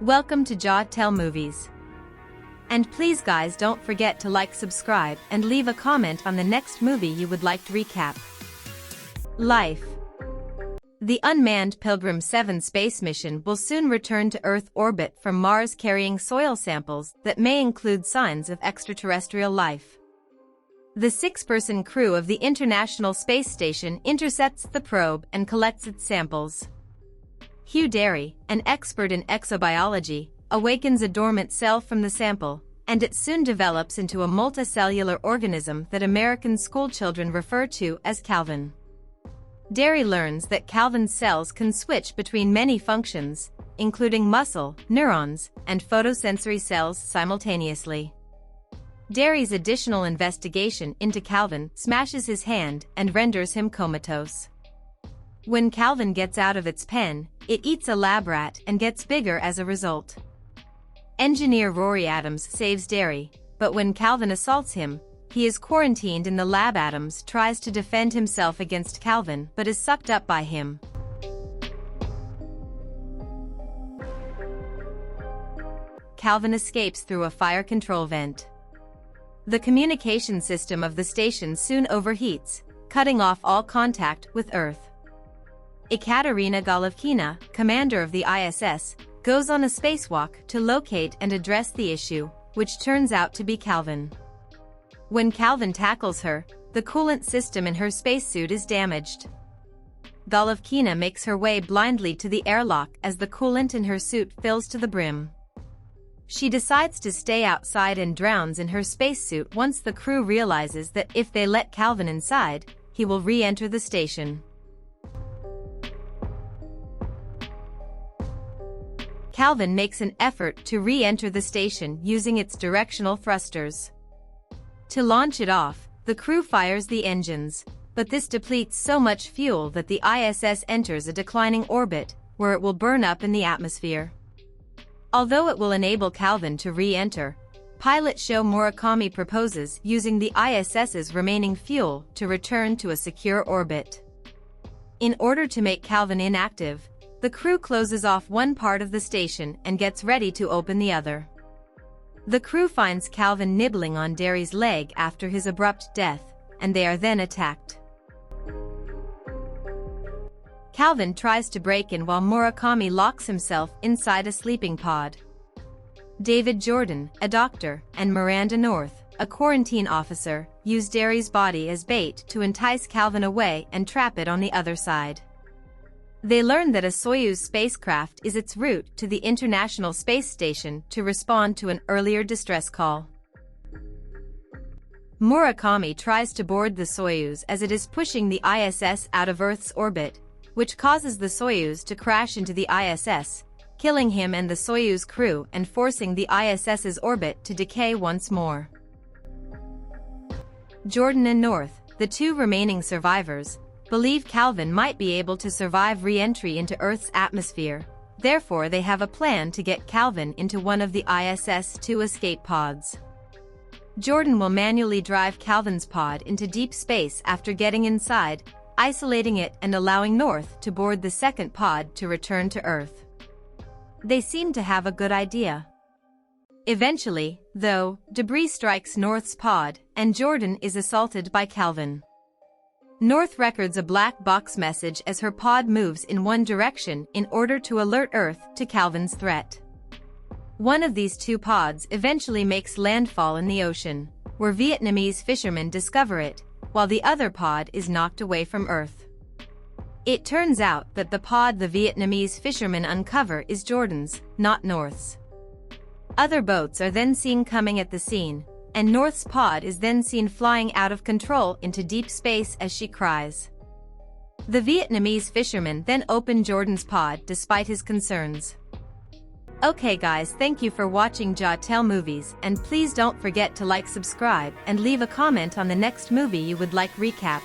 Welcome to Jahtell Movies. And please guys, don't forget to like, subscribe, and leave a comment on the next movie you would like to recap. Life. The unmanned Pilgrim 7 space mission will soon return to Earth orbit from Mars carrying soil samples that may include signs of extraterrestrial life. The 6-person crew of the International Space Station intercepts the probe and collects its samples. Hugh Derry, an expert in exobiology, awakens a dormant cell from the sample, and it soon develops into a multicellular organism that American schoolchildren refer to as Calvin. Derry learns that Calvin's cells can switch between many functions, including muscle, neurons, and photosensory cells simultaneously. Derry's additional investigation into Calvin smashes his hand and renders him comatose. When Calvin gets out of its pen, it eats a lab rat and gets bigger as a result. Engineer Rory Adams saves Derry, but when Calvin assaults him, he is quarantined in the lab. Adams tries to defend himself against Calvin but is sucked up by him. Calvin escapes through a fire control vent. The communication system of the station soon overheats, cutting off all contact with Earth. Ekaterina Golovkina, commander of the ISS, goes on a spacewalk to locate and address the issue, which turns out to be Calvin. When Calvin tackles her, the coolant system in her spacesuit is damaged. Golovkina makes her way blindly to the airlock as the coolant in her suit fills to the brim. She decides to stay outside and drowns in her spacesuit once the crew realizes that if they let Calvin inside, he will re-enter the station. Calvin makes an effort to re-enter the station using its directional thrusters. To launch it off, the crew fires the engines, but this depletes so much fuel that the ISS enters a declining orbit, where it will burn up in the atmosphere. Although it will enable Calvin to re-enter, pilot Sho Murakami proposes using the ISS's remaining fuel to return to a secure orbit. In order to make Calvin inactive, the crew closes off one part of the station and gets ready to open the other. The crew finds Calvin nibbling on Derry's leg after his abrupt death, and they are then attacked. Calvin tries to break in while Murakami locks himself inside a sleeping pod. David Jordan, a doctor, and Miranda North, a quarantine officer, use Derry's body as bait to entice Calvin away and trap it on the other side. They learn that a Soyuz spacecraft is its route to the International Space Station to respond to an earlier distress call. Murakami tries to board the Soyuz as it is pushing the ISS out of Earth's orbit, which causes the Soyuz to crash into the ISS, killing him and the Soyuz crew and forcing the ISS's orbit to decay once more. Jordan and North, the two remaining survivors, believe Calvin might be able to survive re-entry into Earth's atmosphere, therefore they have a plan to get Calvin into one of the ISS 2 escape pods. Jordan will manually drive Calvin's pod into deep space after getting inside, isolating it and allowing North to board the second pod to return to Earth. They seem to have a good idea. Eventually, though, debris strikes North's pod, and Jordan is assaulted by Calvin. North records a black box message as her pod moves in one direction in order to alert Earth to Calvin's threat. One of these two pods eventually makes landfall in the ocean, where Vietnamese fishermen discover it, while the other pod is knocked away from Earth. It turns out that the pod the Vietnamese fishermen uncover is Jordan's, not North's. Other boats are then seen coming at the scene, and North's pod is then seen flying out of control into deep space as she cries. The Vietnamese fishermen then open Jordan's pod despite his concerns. Okay guys, thank you for watching Jahtell Movies, and please don't forget to like, subscribe, and leave a comment on the next movie you would like recap.